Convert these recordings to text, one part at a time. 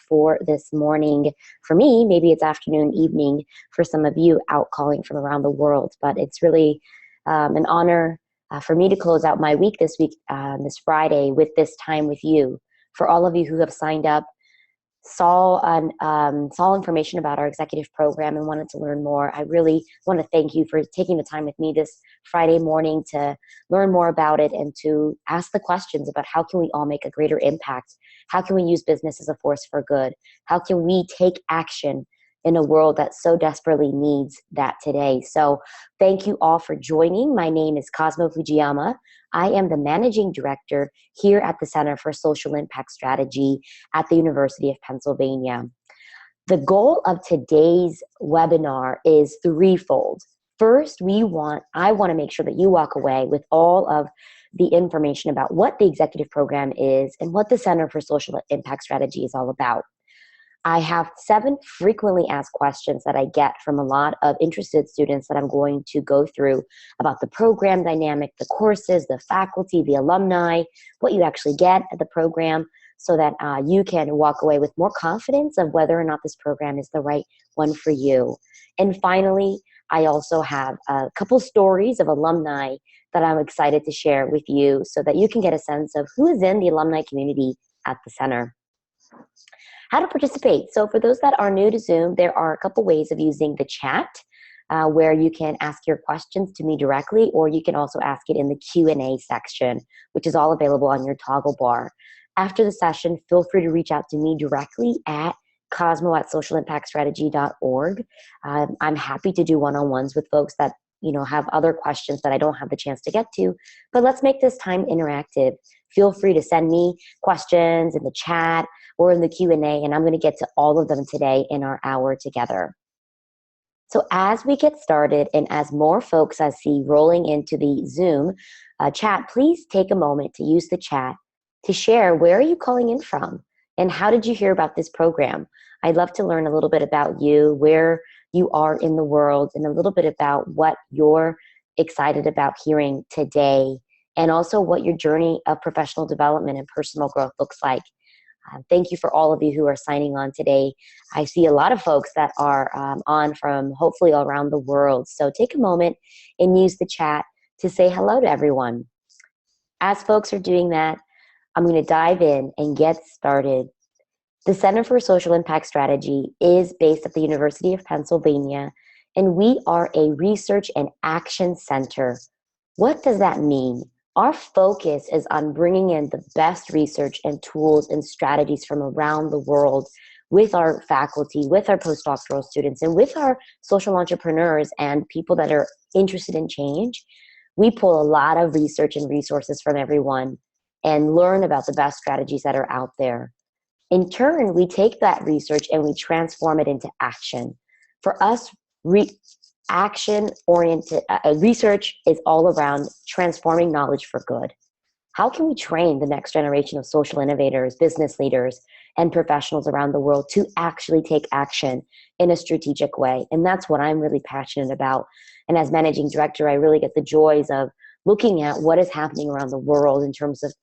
for this morning. For me, maybe it's afternoon, evening for some of you out calling from around the world. But it's really an honor for me to close out my week, this Friday, with this time with you. For all of you who have signed up, saw information about our executive program and wanted to learn more, I really want to thank you for taking the time with me this Friday morning to learn more about it and to ask the questions about how can we all make a greater impact? How can we use business as a force for good? How can we take action in a world that so desperately needs that today? So thank you all for joining. My name is Cosmo Fujiyama. I am the Managing Director here at the Center for Social Impact Strategy at the University of Pennsylvania. The goal of today's webinar is threefold. First, I want to make sure that you walk away with all of the information about what the executive program is and what the Center for Social Impact Strategy is all about. I have 7 frequently asked questions that I get from a lot of interested students that I'm going to go through about the program dynamic, the courses, the faculty, the alumni, what you actually get at the program, so that you can walk away with more confidence of whether or not this program is the right one for you. And finally, I also have a couple stories of alumni that I'm excited to share with you so that you can get a sense of who is in the alumni community at the center. How to participate. So for those that are new to Zoom, there are a couple ways of using the chat where you can ask your questions to me directly, or you can also ask it in the Q&A section, which is all available on your toggle bar. After the session, feel free to reach out to me directly at cosmo@socialimpactstrategy.org. I'm happy to do one-on-ones with folks that have other questions that I don't have the chance to get to, but let's make this time interactive. Feel free to send me questions in the chat or in the Q&A, and I'm going to get to all of them today in our hour together. So as we get started, and as more folks I see rolling into the Zoom chat, please take a moment to use the chat to share where are you calling in from and how did you hear about this program. I'd love to learn a little bit about you, where you are in the world, and a little bit about what you're excited about hearing today, and also what your journey of professional development and personal growth looks like. Thank you for all of you who are signing on today. I see a lot of folks that are on from hopefully all around the world. So take a moment and use the chat to say hello to everyone. As folks are doing that, I'm going to dive in and get started. The Center for Social Impact Strategy is based at the University of Pennsylvania, and we are a research and action center. What does that mean? Our focus is on bringing in the best research and tools and strategies from around the world with our faculty, with our postdoctoral students, and with our social entrepreneurs and people that are interested in change. We pull a lot of research and resources from everyone and learn about the best strategies that are out there. In turn, we take that research and we transform it into action. For us, action-oriented research is all around transforming knowledge for good. How can we train the next generation of social innovators, business leaders, and professionals around the world to actually take action in a strategic way? And that's what I'm really passionate about. And as managing director, I really get the joys of looking at what is happening around the world in terms of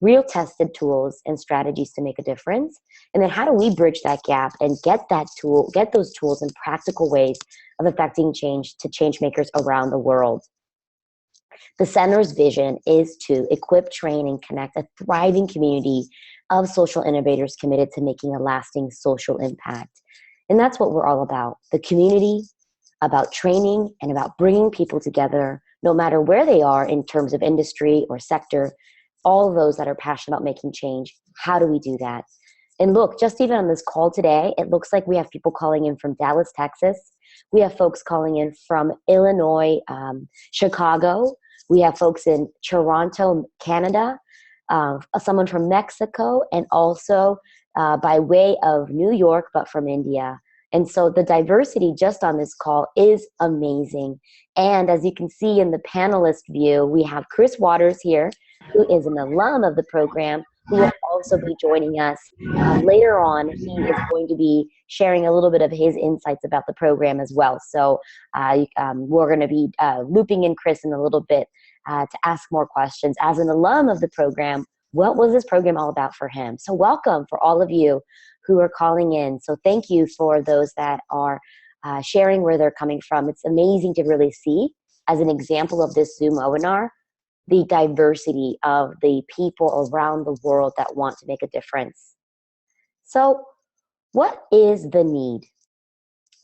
real tested tools and strategies to make a difference. And then how do we bridge that gap and get those tools in practical ways of affecting change to change makers around the world? The center's vision is to equip, train, and connect a thriving community of social innovators committed to making a lasting social impact. And that's what we're all about. The community, about training, and about bringing people together, no matter where they are in terms of industry or sector, all of those that are passionate about making change. How do we do that? And look, just even on this call today, it looks like we have people calling in from Dallas, Texas. We have folks calling in from Illinois, Chicago. We have folks in Toronto, Canada, someone from Mexico, and also by way of New York, but from India. And so the diversity just on this call is amazing. And as you can see in the panelist view, we have Chris Waters here, who is an alum of the program, who will also be joining us later on. He is going to be sharing a little bit of his insights about the program as well. So we're going to be looping in Chris in a little bit to ask more questions. As an alum of the program, what was this program all about for him? So welcome for all of you who are calling in. So thank you for those that are sharing where they're coming from. It's amazing to really see, as an example of this Zoom webinar, the diversity of the people around the world that want to make a difference. So what is the need?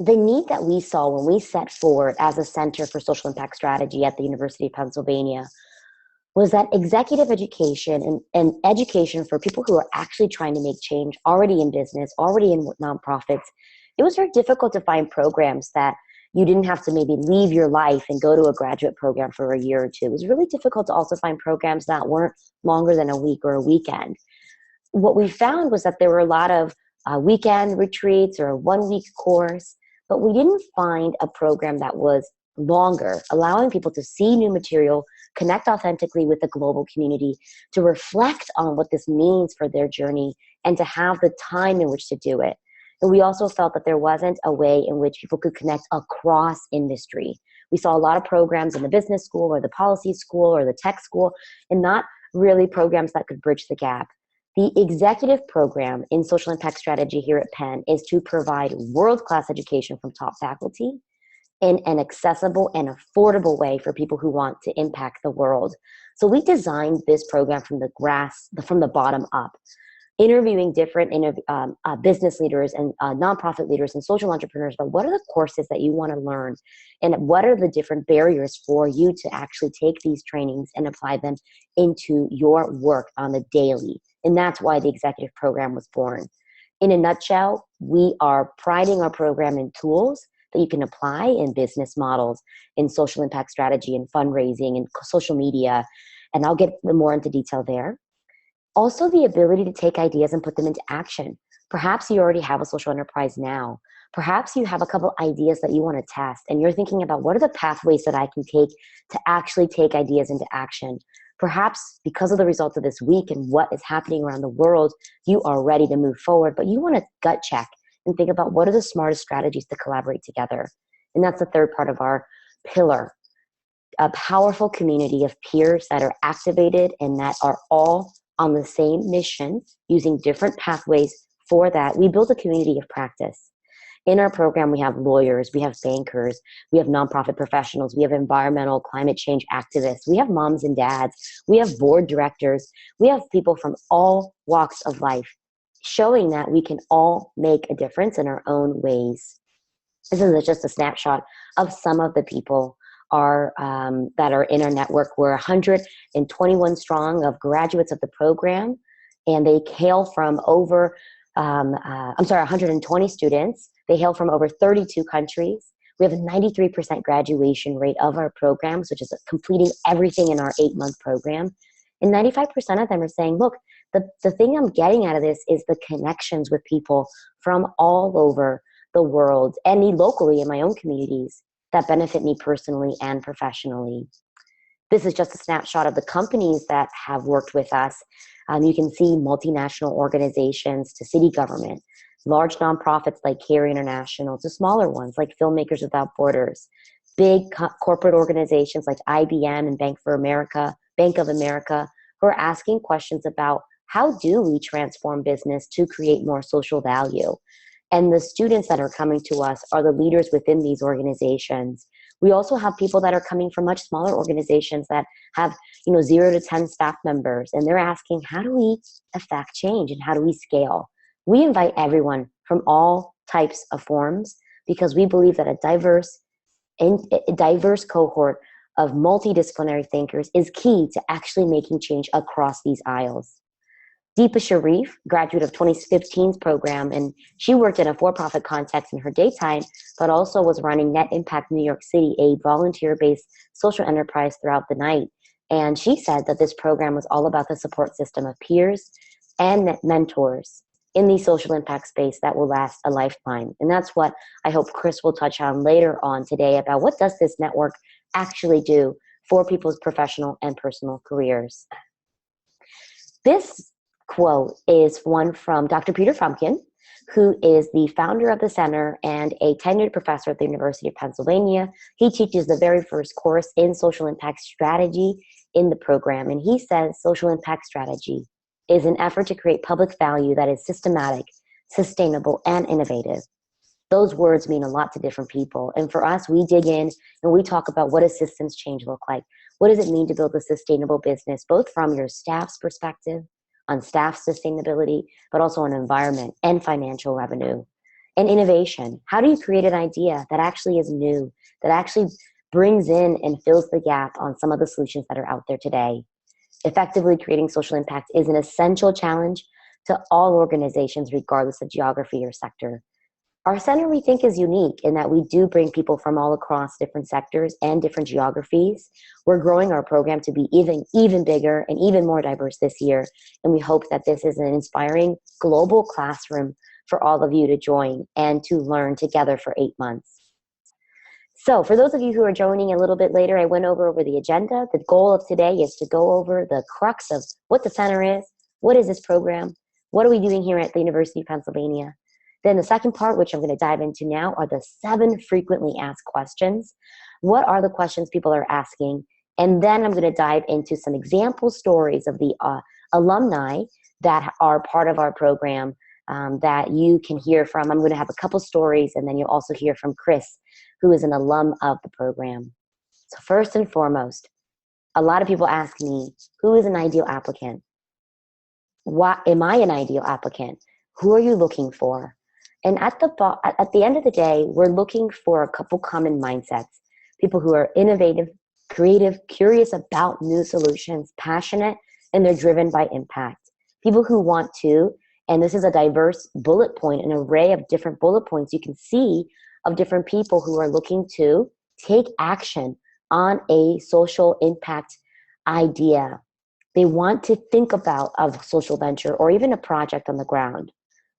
The need that we saw when we set forward as a Center for Social Impact Strategy at the University of Pennsylvania was that executive education and education for people who are actually trying to make change, already in business, already in nonprofits. It was very difficult to find programs that you didn't have to maybe leave your life and go to a graduate program for a year or two. It was really difficult to also find programs that weren't longer than a week or a weekend. What we found was that there were a lot of weekend retreats or a 1 week course, but we didn't find a program that was longer, allowing people to see new material, connect authentically with the global community, to reflect on what this means for their journey, and to have the time in which to do it. And we also felt that there wasn't a way in which people could connect across industry. We saw a lot of programs in the business school or the policy school or the tech school, and not really programs that could bridge the gap. The executive program in social impact strategy here at Penn is to provide world-class education from top faculty in an accessible and affordable way for people who want to impact the world. So we designed this program from the bottom up, interviewing different business leaders and nonprofit leaders and social entrepreneurs about what are the courses that you want to learn and what are the different barriers for you to actually take these trainings and apply them into your work on the daily. And that's why the executive program was born. In a nutshell, we are priding our program in tools that you can apply in business models, in social impact strategy, and fundraising, and social media. And I'll get more into detail there. Also, the ability to take ideas and put them into action. Perhaps you already have a social enterprise now. Perhaps you have a couple ideas that you want to test, and you're thinking about what are the pathways that I can take to actually take ideas into action. Perhaps because of the results of this week and what is happening around the world, you are ready to move forward, but you want to gut check and think about what are the smartest strategies to collaborate together. And that's the third part of our pillar, a powerful community of peers that are activated and that are all on the same mission, using different pathways for that. We build a community of practice. In our program, we have lawyers, we have bankers, we have nonprofit professionals, we have environmental climate change activists, we have moms and dads, we have board directors, we have people from all walks of life, showing that we can all make a difference in our own ways. This is just a snapshot of some of the people that are in our network. We're 121 strong of graduates of the program, and they hail from 120 students. They hail from over 32 countries. We have a 93% graduation rate of our programs, which is completing everything in our 8-month program. And 95% of them are saying, look, the thing I'm getting out of this is the connections with people from all over the world and me locally in my own communities that benefit me personally and professionally. This is just a snapshot of the companies that have worked with us. You can see multinational organizations to city government, large nonprofits like CARE International to smaller ones like Filmmakers Without Borders, big corporate organizations like IBM and Bank of America, who are asking questions about how do we transform business to create more social value. And the students that are coming to us are the leaders within these organizations. We also have people that are coming from much smaller organizations that have 0 to 10 staff members, and they're asking, how do we affect change and how do we scale? We invite everyone from all types of forms because we believe that a diverse cohort of multidisciplinary thinkers is key to actually making change across these aisles. Deepa Sharif, graduate of 2015's program, and she worked in a for-profit context in her daytime, but also was running Net Impact New York City, a volunteer-based social enterprise throughout the night. And she said that this program was all about the support system of peers and mentors in the social impact space that will last a lifetime. And that's what I hope Chris will touch on later on today about what does this network actually do for people's professional and personal careers. This quote is one from Dr. Peter Frumkin, who is the founder of the center and a tenured professor at the University of Pennsylvania. He teaches the very first course in social impact strategy in the program. And he says social impact strategy is an effort to create public value that is systematic, sustainable, and innovative. Those words mean a lot to different people. And for us, we dig in and we talk about what does systems change look like? What does it mean to build a sustainable business, both from your staff's perspective on staff sustainability, but also on environment and financial revenue and innovation. How do you create an idea that actually is new, that actually brings in and fills the gap on some of the solutions that are out there today? Effectively creating social impact is an essential challenge to all organizations, regardless of geography or sector. Our center, we think, is unique in that we do bring people from all across different sectors and different geographies. We're growing our program to be even bigger and even more diverse this year, and we hope that this is an inspiring global classroom for all of you to join and to learn together for 8 months. So for those of you who are joining a little bit later, I went over the agenda. The goal of today is to go over the crux of what the center is, what is this program, what are we doing here at the University of Pennsylvania. Then the second part, which I'm going to dive into now, are the 7 frequently asked questions. What are the questions people are asking? And then I'm going to dive into some example stories of the alumni that are part of our program that you can hear from. I'm going to have a couple stories, and then you'll also hear from Chris, who is an alum of the program. So first and foremost, a lot of people ask me, who is an ideal applicant? What, am I an ideal applicant? Who are you looking for? And at the end of the day, we're looking for a couple common mindsets. People who are innovative, creative, curious about new solutions, passionate, and they're driven by impact. People who want to, and this is a diverse bullet point, an array of different bullet points you can see of different people who are looking to take action on a social impact idea. They want to think about a social venture or even a project on the ground.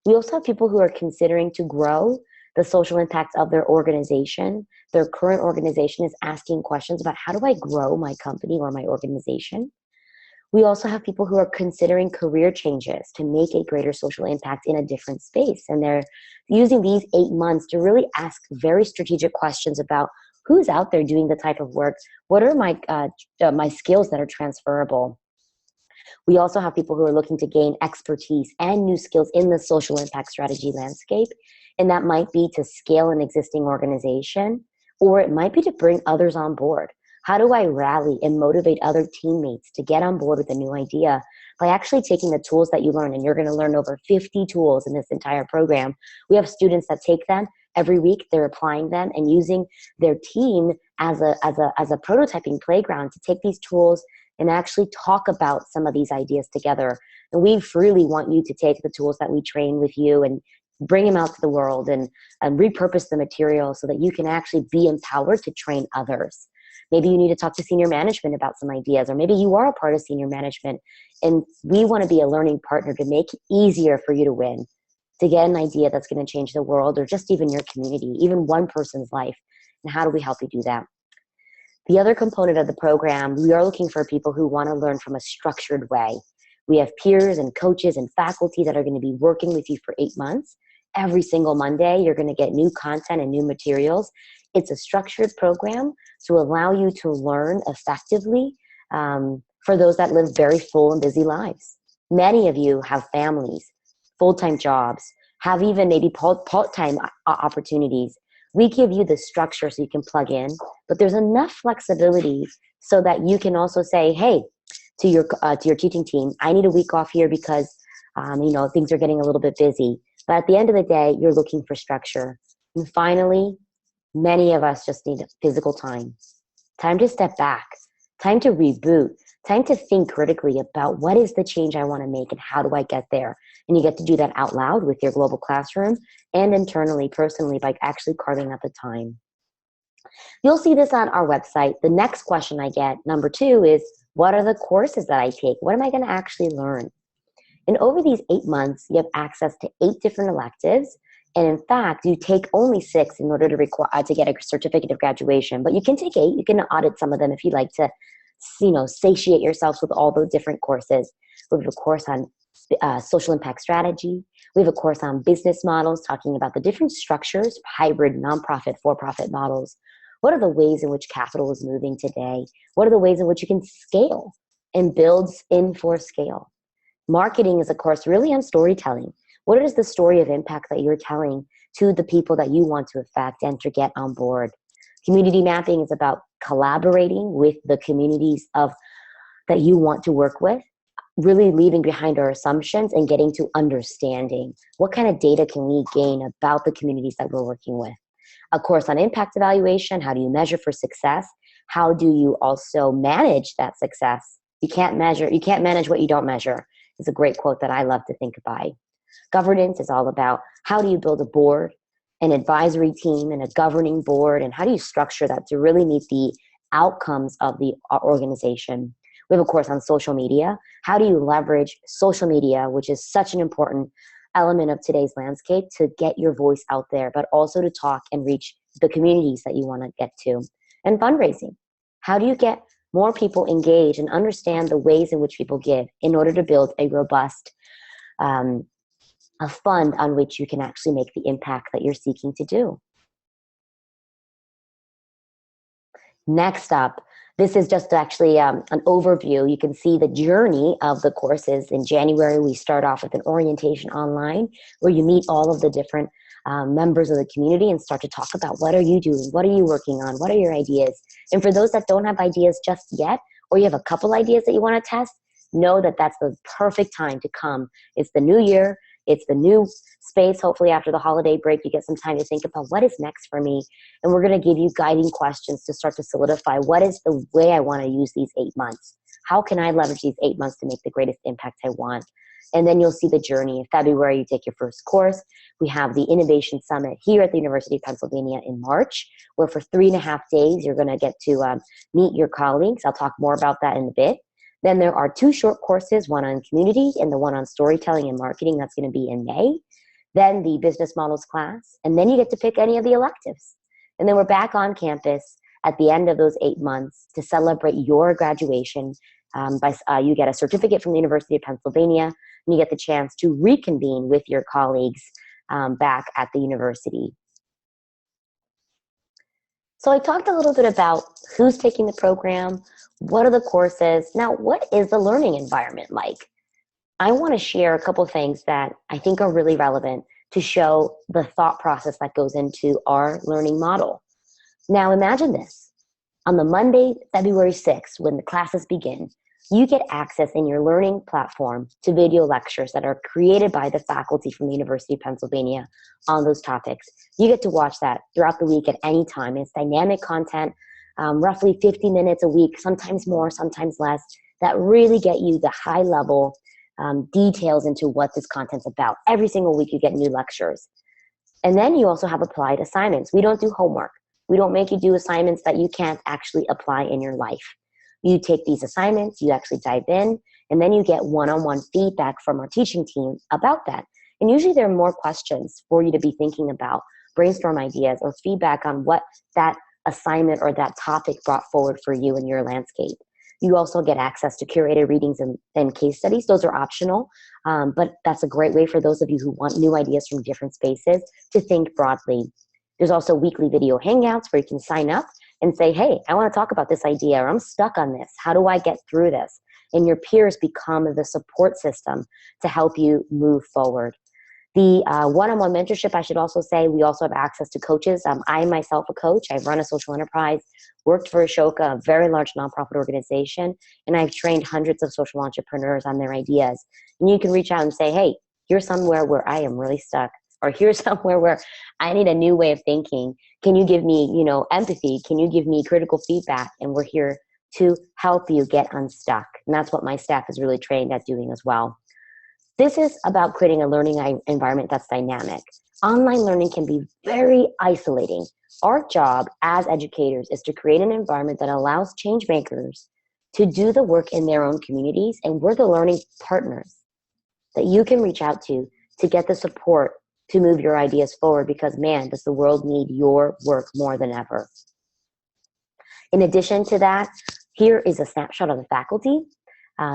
We also have people who are considering to grow the social impact of their organization. Their current organization is asking questions about how do I grow my company or my organization? We also have people who are considering career changes to make a greater social impact in a different space. And they're using these 8 months to really ask very strategic questions about who's out there doing the type of work, what are my skills that are transferable. We also have people who are looking to gain expertise and new skills in the social impact strategy landscape. And that might be to scale an existing organization, or it might be to bring others on board. How do I rally and motivate other teammates to get on board with a new idea? By actually taking the tools that you learn, and you're going to learn over 50 tools in this entire program. We have students that take them every week, they're applying them and using their team as a prototyping playground to take these tools and actually talk about some of these ideas together. And we freely want you to take the tools that we train with you and bring them out to the world and repurpose the material so that you can actually be empowered to train others. Maybe you need to talk to senior management about some ideas, or maybe you are a part of senior management, and we want to be a learning partner to make it easier for you to win, to get an idea that's going to change the world or just even your community, even one person's life. And how do we help you do that? The other component of the program, we are looking for people who want to learn from a structured way. We have peers and coaches and faculty that are going to be working with you for 8 months. Every single Monday, you're going to get new content and new materials. It's a structured program to allow you to learn effectively for those that live very full and busy lives. Many of you have families, full-time jobs, have even maybe part-time opportunities. We give you the structure so you can plug in, but there's enough flexibility so that you can also say, hey, to your teaching team, I need a week off here because things are getting a little bit busy. But at the end of the day, you're looking for structure. And finally, many of us just need physical time. Time to step back, time to reboot, time to think critically about what is the change I want to make and how do I get there? And you get to do that out loud with your global classroom and internally, personally, by actually carving out the time. You'll see this on our website. The next question I get, number 2, is what are the courses that I take? What am I going to actually learn? And over these 8 months, you have access to 8 different electives. And in fact, you take only 6 in order to get a certificate of graduation. But you can take 8. You can audit some of them if you'd like to, satiate yourselves with all those different courses. We have a course on social impact strategy. We have a course on business models, talking about the different structures, hybrid, nonprofit, for-profit models. What are the ways in which capital is moving today? What are the ways in which you can scale and build in for scale? Marketing is a course really on storytelling. What is the story of impact that you're telling to the people that you want to affect and to get on board? Community mapping is about collaborating with the communities that you want to work with, really leaving behind our assumptions and getting to understanding what kind of data can we gain about the communities that we're working with. A course on impact evaluation, how do you measure for success? How do you also manage that success? You can't manage what you don't measure, is a great quote that I love to think by. Governance is all about how do you build a board, an advisory team, and a governing board, and how do you structure that to really meet the outcomes of the organization. We have a course on social media. How do you leverage social media, which is such an important element of today's landscape, to get your voice out there, but also to talk and reach the communities that you want to get to. And fundraising. How do you get more people engaged and understand the ways in which people give in order to build a robust a fund on which you can actually make the impact that you're seeking to do? Next up, this is just actually an overview. You can see the journey of the courses. In January, we start off with an orientation online where you meet all of the different members of the community and start to talk about what are you doing, what are you working on, what are your ideas. And for those that don't have ideas just yet, or you have a couple ideas that you want to test, know that that's the perfect time to come. It's the new year. It's the new space. Hopefully after the holiday break, you get some time to think about what is next for me. And we're going to give you guiding questions to start to solidify what is the way I want to use these 8 months. How can I leverage these 8 months to make the greatest impact I want? And then you'll see the journey. In February, you take your first course. We have the Innovation Summit here at the University of Pennsylvania in March, where for 3.5 days, you're going to get to meet your colleagues. I'll talk more about that in a bit. Then there are 2 short courses, one on community and the one on storytelling and marketing. That's going to be in May. Then the business models class. And then you get to pick any of the electives. And then we're back on campus at the end of those 8 months to celebrate your graduation. You get a certificate from the University of Pennsylvania, and you get the chance to reconvene with your colleagues back at the university. So I talked a little bit about who's taking the program, what are the courses. Now, what is the learning environment like? I want to share a couple things that I think are really relevant to show the thought process that goes into our learning model. Now, imagine this. On the Monday, February 6th, when the classes begin, you get access in your learning platform to video lectures that are created by the faculty from the University of Pennsylvania on those topics. You get to watch that throughout the week at any time. It's dynamic content, roughly 50 minutes a week, sometimes more, sometimes less, that really get you the high level details into what this content's about. Every single week you get new lectures. And then you also have applied assignments. We don't do homework. We don't make you do assignments that you can't actually apply in your life. You take these assignments, you actually dive in, and then you get one-on-one feedback from our teaching team about that. And usually there are more questions for you to be thinking about, brainstorm ideas, or feedback on what that assignment or that topic brought forward for you in your landscape. You also get access to curated readings and case studies. Those are optional, but that's a great way for those of you who want new ideas from different spaces to think broadly. There's also weekly video hangouts where you can sign up and say, hey, I want to talk about this idea, or I'm stuck on this. How do I get through this? And your peers become the support system to help you move forward. The one-on-one mentorship, I should also say, we also have access to coaches. I myself a coach. I've run a social enterprise, worked for Ashoka, a very large nonprofit organization, and I've trained hundreds of social entrepreneurs on their ideas. And you can reach out and say, hey, here's somewhere where I am really stuck, or here's somewhere where I need a new way of thinking. Can you give me, empathy? Can you give me critical feedback? And we're here to help you get unstuck. And that's what my staff is really trained at doing as well. This is about creating a learning environment that's dynamic. Online learning can be very isolating. Our job as educators is to create an environment that allows change makers to do the work in their own communities, and we're the learning partners that you can reach out to get the support to move your ideas forward, because man, does the world need your work more than ever. In addition to that, here is a snapshot of the faculty.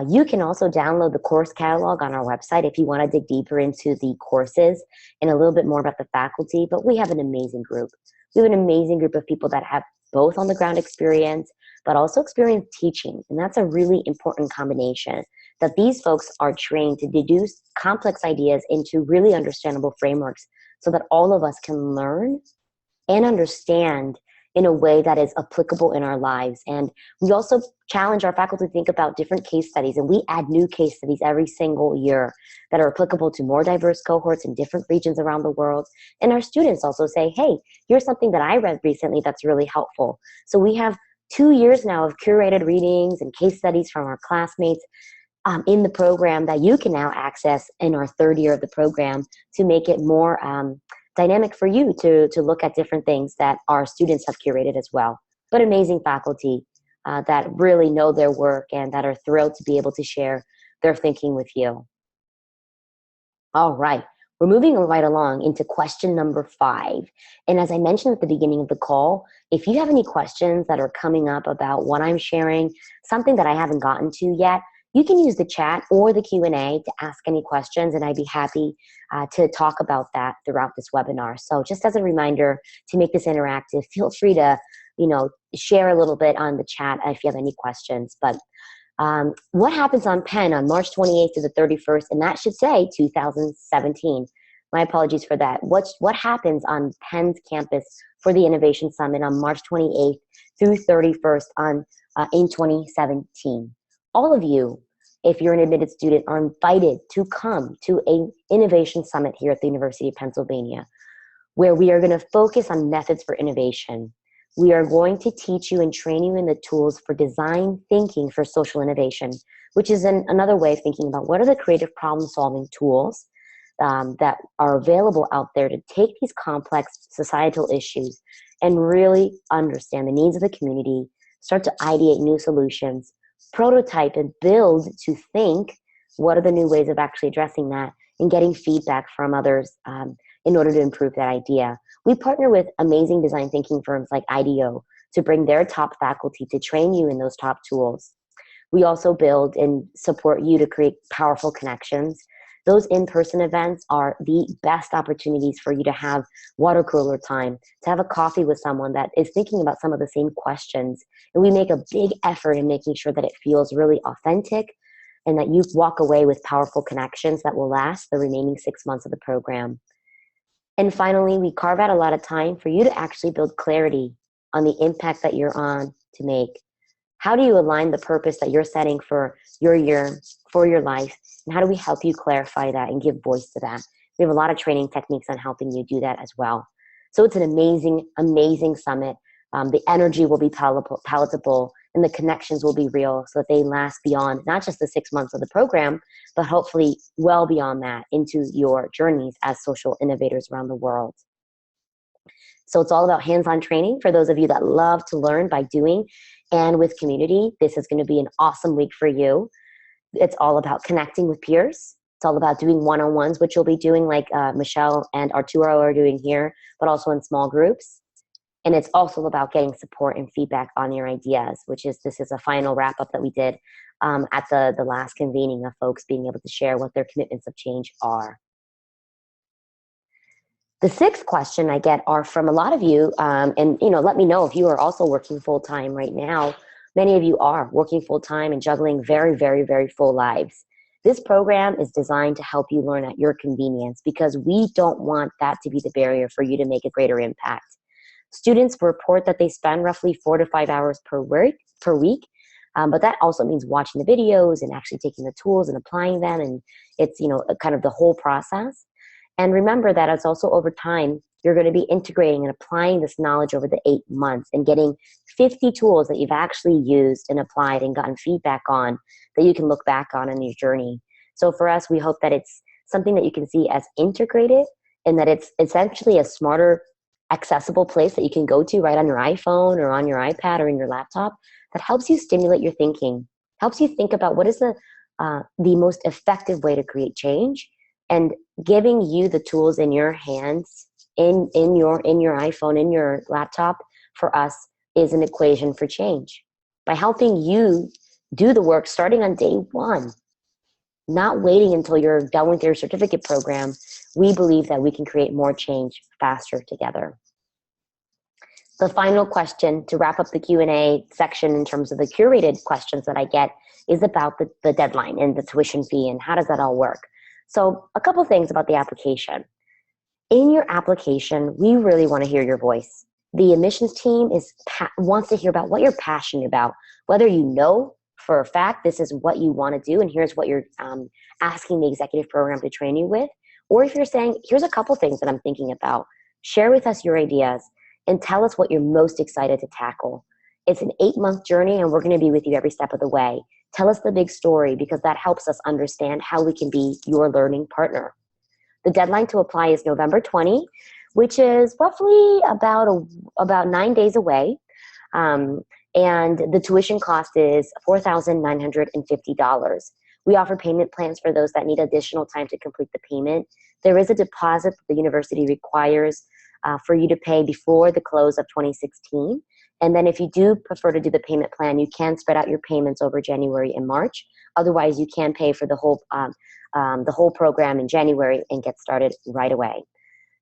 You can also download the course catalog on our website if you want to dig deeper into the courses and a little bit more about the faculty, but we have an amazing group. We have an amazing group of people that have both on the ground experience, but also experienced teaching. And that's a really important combination, that these folks are trained to deduce complex ideas into really understandable frameworks so that all of us can learn and understand in a way that is applicable in our lives. And we also challenge our faculty to think about different case studies, and we add new case studies every single year that are applicable to more diverse cohorts in different regions around the world. And our students also say, hey, here's something that I read recently that's really helpful. So we have 2 years now of curated readings and case studies from our classmates in the program that you can now access in our 3rd year of the program to make it more dynamic for you to look at different things that our students have curated as well. But amazing faculty that really know their work and that are thrilled to be able to share their thinking with you. All right, we're moving right along into question number 5. And as I mentioned at the beginning of the call, if you have any questions that are coming up about what I'm sharing, something that I haven't gotten to yet, you can use the chat or the Q&A to ask any questions, and I'd be happy to talk about that throughout this webinar. So just as a reminder to make this interactive, feel free to, share a little bit on the chat if you have any questions. But what happens on Penn on March 28th to the 31st, and that should say 2017. My apologies for that. What happens on Penn's campus for the Innovation Summit on March 28th through 31st in 2017? All of you, if you're an admitted student, are invited to come to an Innovation Summit here at the University of Pennsylvania, where we are going to focus on methods for innovation. We are going to teach you and train you in the tools for design thinking for social innovation, which is another way of thinking about what are the creative problem-solving tools that are available out there to take these complex societal issues and really understand the needs of the community, start to ideate new solutions, prototype and build to think what are the new ways of actually addressing that, and getting feedback from others in order to improve that idea. We partner with amazing design thinking firms like IDEO to bring their top faculty to train you in those top tools. We also build and support you to create powerful connections. Those in-person events are the best opportunities for you to have water cooler time, to have a coffee with someone that is thinking about some of the same questions. And we make a big effort in making sure that it feels really authentic and that you walk away with powerful connections that will last the remaining 6 months of the program. And finally, we carve out a lot of time for you to actually build clarity on the impact that you're on to make. How do you align the purpose that you're setting for your year, for your life, and how do we help you clarify that and give voice to that? We have a lot of training techniques on helping you do that as well. So it's an amazing, amazing summit. The energy will be palatable, and the connections will be real so that they last beyond not just the 6 months of the program, but hopefully well beyond that into your journeys as social innovators around the world. So it's all about hands-on training for those of you that love to learn by doing and with community. This is going to be an awesome week for you. It's all about connecting with peers. It's all about doing one-on-ones, which you'll be doing like Michelle and Arturo are doing here, but also in small groups. And it's also about getting support and feedback on your ideas, this is a final wrap-up that we did at the last convening of folks being able to share what their commitments of change are. The 6th question I get are from a lot of you, and let me know if you are also working full-time right now. Many of you are working full-time and juggling very, very, very full lives. This program is designed to help you learn at your convenience because we don't want that to be the barrier for you to make a greater impact. Students report that they spend roughly 4 to 5 hours per week, but that also means watching the videos and actually taking the tools and applying them, and it's kind of the whole process. And remember that it's also over time, you're going to be integrating and applying this knowledge over the 8 months and getting 50 tools that you've actually used and applied and gotten feedback on that you can look back on in your journey. So for us, we hope that it's something that you can see as integrated and that it's essentially a smarter, accessible place that you can go to right on your iPhone or on your iPad or in your laptop that helps you stimulate your thinking, helps you think about what is the most effective way to create change, and giving you the tools in your hands, in your iPhone, in your laptop, for us is an equation for change. By helping you do the work starting on day 1, not waiting until you're done with your certificate program, we believe that we can create more change faster together. The final question to wrap up the Q&A section in terms of the curated questions that I get is about the deadline and the tuition fee and how does that all work. So a couple things about the application. In your application, we really want to hear your voice. The admissions team wants to hear about what you're passionate about, whether you know for a fact this is what you want to do and here's what you're asking the executive program to train you with, or if you're saying, here's a couple things that I'm thinking about. Share with us your ideas and tell us what you're most excited to tackle. It's an 8-month journey and we're going to be with you every step of the way. Tell us the big story because that helps us understand how we can be your learning partner. The deadline to apply is November 20, which is roughly about 9 days away. And the tuition cost is $4,950. We offer payment plans for those that need additional time to complete the payment. There is a deposit that the university requires for you to pay before the close of 2016. And then if you do prefer to do the payment plan, you can spread out your payments over January and March. Otherwise, you can pay for the whole program in January and get started right away.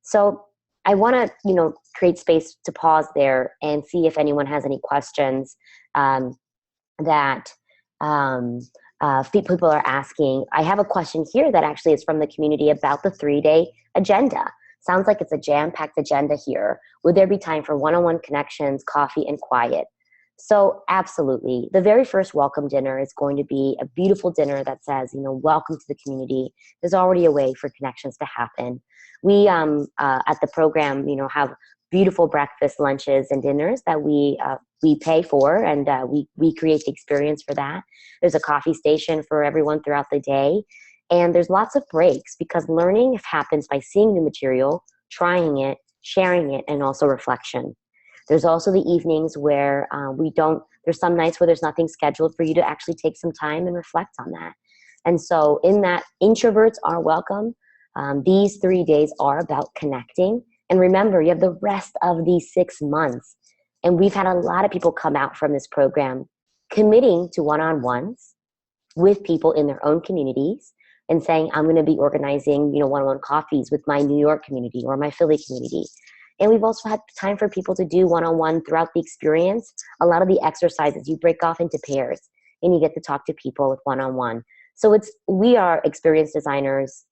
So I want to, create space to pause there and see if anyone has any questions that people are asking. I have a question here that actually is from the community about the 3-day agenda. Sounds like it's a jam-packed agenda here. Would there be time for one-on-one connections, coffee, and quiet? So absolutely. The very first welcome dinner is going to be a beautiful dinner that says, welcome to the community. There's already a way for connections to happen. We, at the program, have beautiful breakfast, lunches, and dinners that we pay for, and we create the experience for that. There's a coffee station for everyone throughout the day. And there's lots of breaks because learning happens by seeing the material, trying it, sharing it, and also reflection. There's also the evenings where there's some nights where there's nothing scheduled for you to actually take some time and reflect on that. And so in that, introverts are welcome. These 3 days are about connecting. And remember, you have the rest of these 6 months. And we've had a lot of people come out from this program committing to one-on-ones with people in their own communities and saying, I'm going to be organizing, one-on-one coffees with my New York community or my Philly community. And we've also had time for people to do one-on-one throughout the experience. A lot of the exercises, you break off into pairs and you get to talk to people with one-on-one. So we are experienced designers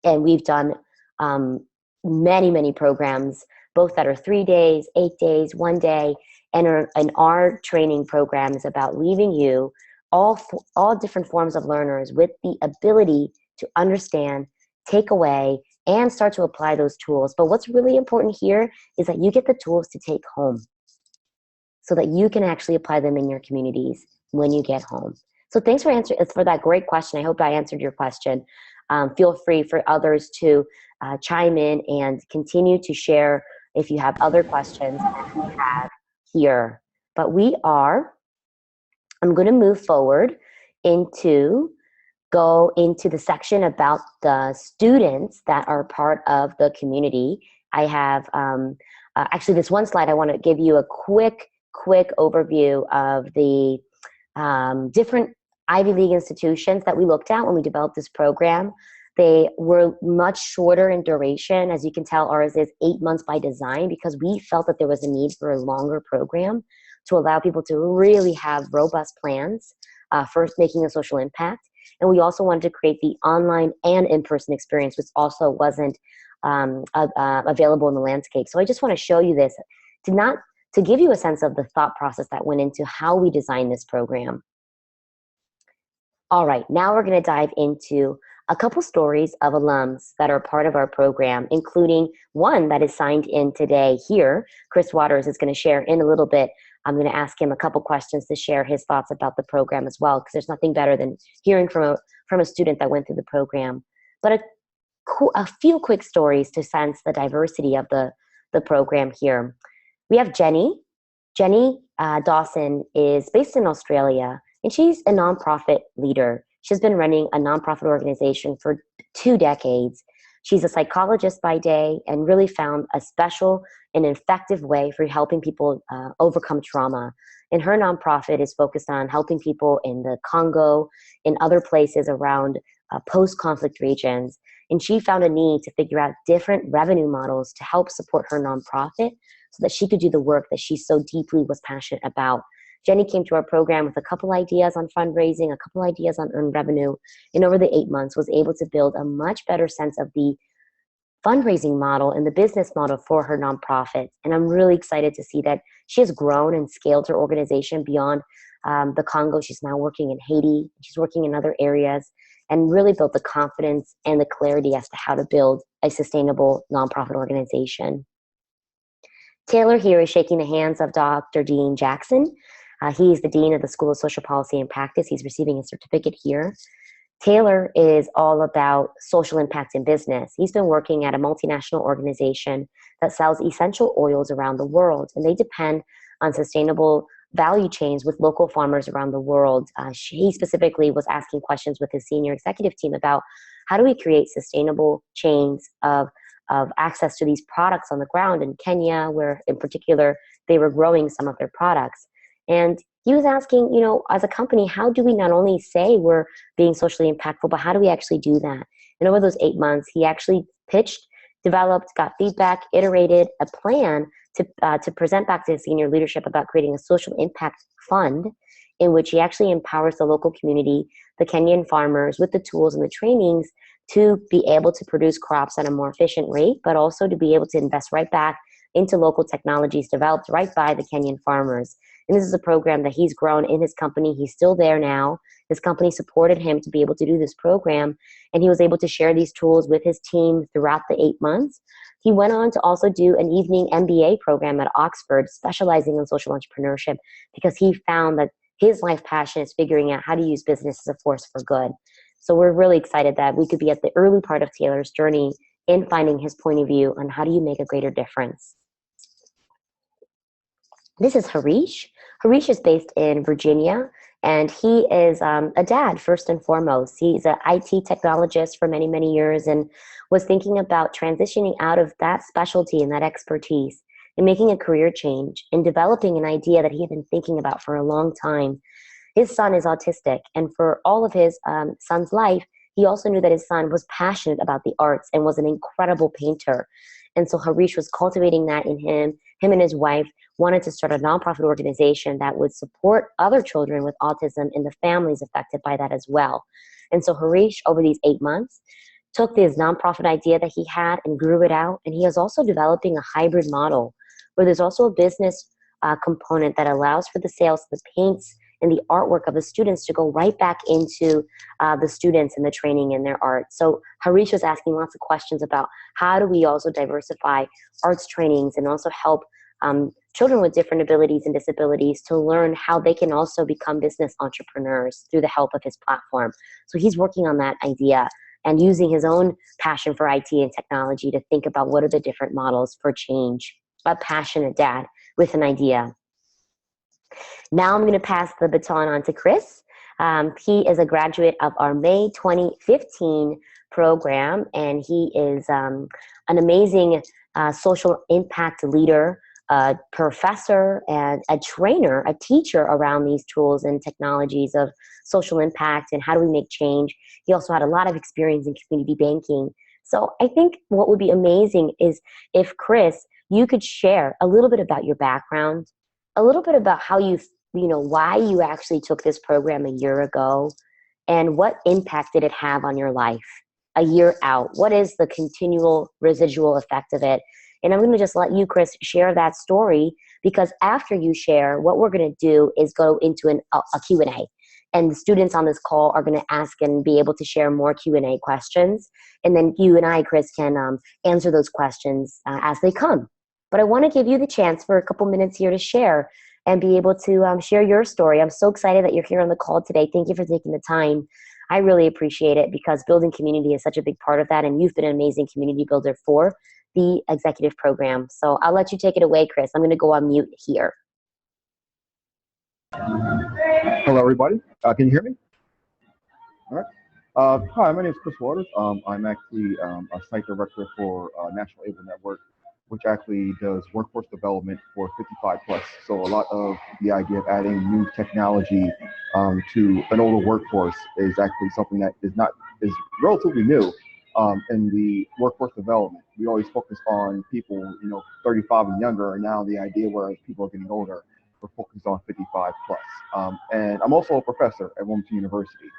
and we've done many, many programs, both that are 3 days, 8 days, 1 day, and our training program is about leaving you all different forms of learners with the ability to understand, take away, and start to apply those tools. But what's really important here is that you get the tools to take home so that you can actually apply them in your communities when you get home. So thanks for that great question. I hope I answered your question. Feel free for others to chime in and continue to share if you have other questions that we have here. But I'm going to move forward go into the section about the students that are part of the community. I have actually this one slide. I want to give you a quick overview of the different Ivy League institutions that we looked at when we developed this program. They were much shorter in duration. As you can tell, ours is 8 months by design because we felt that there was a need for a longer program to allow people to really have robust plans for making a social impact. And we also wanted to create the online and in-person experience, which also wasn't available in the landscape. So I just want to show you this to give you a sense of the thought process that went into how we designed this program. All right, now we're going to dive into a couple stories of alums that are part of our program, including one that is signed in today here. Chris Waters is going to share in a little bit. I'm going to ask him a couple questions to share his thoughts about the program as well, because there's nothing better than hearing from a student that went through the program. But a few quick stories to sense the diversity of the program here. We have Jenny. Jenny Dawson is based in Australia, and she's a nonprofit leader. She's been running a nonprofit organization for 2 decades. She's a psychologist by day and really found a special and effective way for helping people overcome trauma. And her nonprofit is focused on helping people in the Congo, in other places around post-conflict regions. And she found a need to figure out different revenue models to help support her nonprofit so that she could do the work that she so deeply was passionate about. Jenny came to our program with a couple ideas on fundraising, a couple ideas on earned revenue, and over the 8 months was able to build a much better sense of the fundraising model and the business model for her nonprofit. And I'm really excited to see that she has grown and scaled her organization beyond the Congo. She's now working in Haiti. She's working in other areas and really built the confidence and the clarity as to how to build a sustainable nonprofit organization. Taylor here is shaking the hands of Dr. Dean Jackson. He's the Dean of the School of Social Policy and Practice. He's receiving a certificate here. Taylor is all about social impact in business. He's been working at a multinational organization that sells essential oils around the world, and they depend on sustainable value chains with local farmers around the world. He specifically was asking questions with his senior executive team about how do we create sustainable chains of access to these products on the ground in Kenya, where in particular they were growing some of their products. And he was asking, you know, as a company, how do we not only say we're being socially impactful, but how do we actually do that? And over those 8 months, he actually pitched, developed, got feedback, iterated a plan to present back to his senior leadership about creating a social impact fund in which he actually empowers the local community, the Kenyan farmers, with the tools and the trainings to be able to produce crops at a more efficient rate, but also to be able to invest right back into local technologies developed right by the Kenyan farmers. And this is a program that he's grown in his company. He's still there now. His company supported him to be able to do this program, and he was able to share these tools with his team throughout the 8 months. He went on to also do an evening MBA program at Oxford, specializing in social entrepreneurship, because he found that his life passion is figuring out how to use business as a force for good. So we're really excited that we could be at the early part of Taylor's journey in finding his point of view on how do you make a greater difference. This is Harish. Harish is based in Virginia, and he is a dad first and foremost. He's an IT technologist for many, many years and was thinking about transitioning out of that specialty and that expertise and making a career change and developing an idea that he had been thinking about for a long time. His son is autistic, and for all of his son's life, he also knew that his son was passionate about the arts and was an incredible painter. And so Harish was cultivating that in him. Him and his wife wanted to start a nonprofit organization that would support other children with autism and the families affected by that as well. And so Harish, over these 8 months, took this nonprofit idea that he had and grew it out. And he is also developing a hybrid model where there's also a business component that allows for the sales of the paints and the artwork of the students to go right back into the students and the training in their art. So Harish was asking lots of questions about how do we also diversify arts trainings and also help children with different abilities and disabilities to learn how they can also become business entrepreneurs through the help of his platform. So he's working on that idea and using his own passion for IT and technology to think about what are the different models for change. A passionate dad with an idea. Now I'm going to pass the baton on to Chris. He is a graduate of our May 2015 program, and he is an amazing social impact leader, a professor, and a trainer, a teacher around these tools and technologies of social impact and how do we make change. He also had a lot of experience in community banking. So I think what would be amazing is if, Chris, you could share a little bit about your background, a little bit about how why you actually took this program a year ago, and what impact did it have on your life a year out? What is the continual residual effect of it? And I'm going to just let you, Chris, share that story, because after you share, what we're going to do is go into a Q&A. And the students on this call are going to ask and be able to share more Q&A questions. And then you and I, Chris, can answer those questions as they come. But I want to give you the chance for a couple minutes here to share and be able to share your story. I'm so excited that you're here on the call today. Thank you for taking the time. I really appreciate it, because building community is such a big part of that, and you've been an amazing community builder for the executive program. So I'll let you take it away, Chris. I'm going to go on mute here. Hello, everybody. Can you hear me? All right. Hi, my name is Chris Waters. I'm actually a site director for National Able Network, which actually does workforce development for 55 plus. So a lot of the idea of adding new technology to an older workforce is actually something that is relatively new. in the workforce development. We always focus on people, 35 and younger, and now the idea where people are getting older, we're focused on 55 plus. And I'm also a professor at Wilmington University.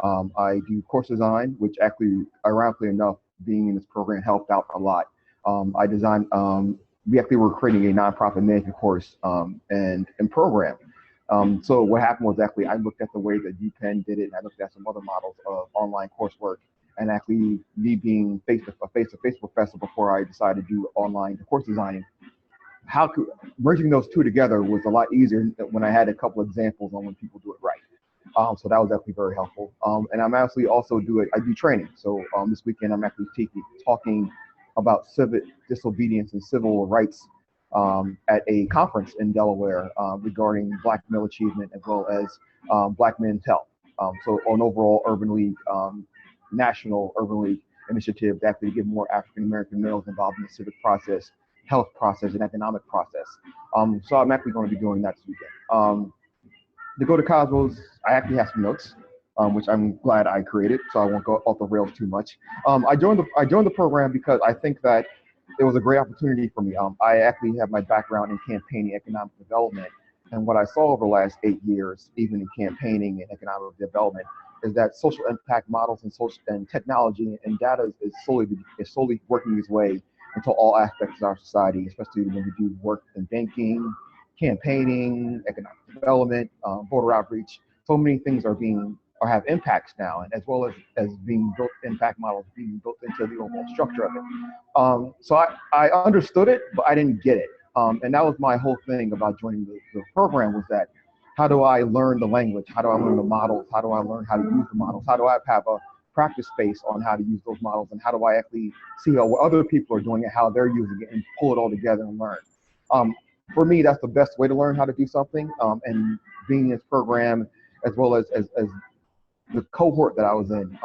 I do course design, which actually, ironically enough, being in this program helped out a lot. I designed, we actually were creating a nonprofit management course and program. So what happened was actually I looked at the way that UPenn did it, and I looked at some other models of online coursework, and actually me being a face-to-face professor before I decided to do online course designing, merging those two together was a lot easier when I had a couple examples on when people do it right. So that was actually very helpful. And I'm actually also I do training. So this weekend I'm actually talking about civic disobedience and civil rights at a conference in Delaware regarding Black male achievement as well as Black men's health. So an overall Urban League, national Urban League initiative to actually get more African American males involved in the civic process, health process, and economic process. So I'm actually going to be doing that this weekend. To go to Cosmos, I actually have some notes, which I'm glad I created, so I won't go off the rails too much. I joined the program because I think that it was a great opportunity for me. I actually have my background in campaigning economic development, and what I saw over the last 8 years, even in campaigning and economic development, is that social impact models and technology and data is slowly working its way into all aspects of our society, especially when we do work in banking, campaigning, economic development, voter outreach. So many things have impacts now, and as well as being built, impact models being built into the overall structure of it. So I understood it, but I didn't get it. And that was my whole thing about joining the program, was that how do I learn the language? How do I learn the models? How do I learn how to use the models? How do I have a practice space on how to use those models? And how do I actually see what other people are doing and how they're using it and pull it all together and learn? For me, that's the best way to learn how to do something. And being in this program, as well as the cohort that I was in,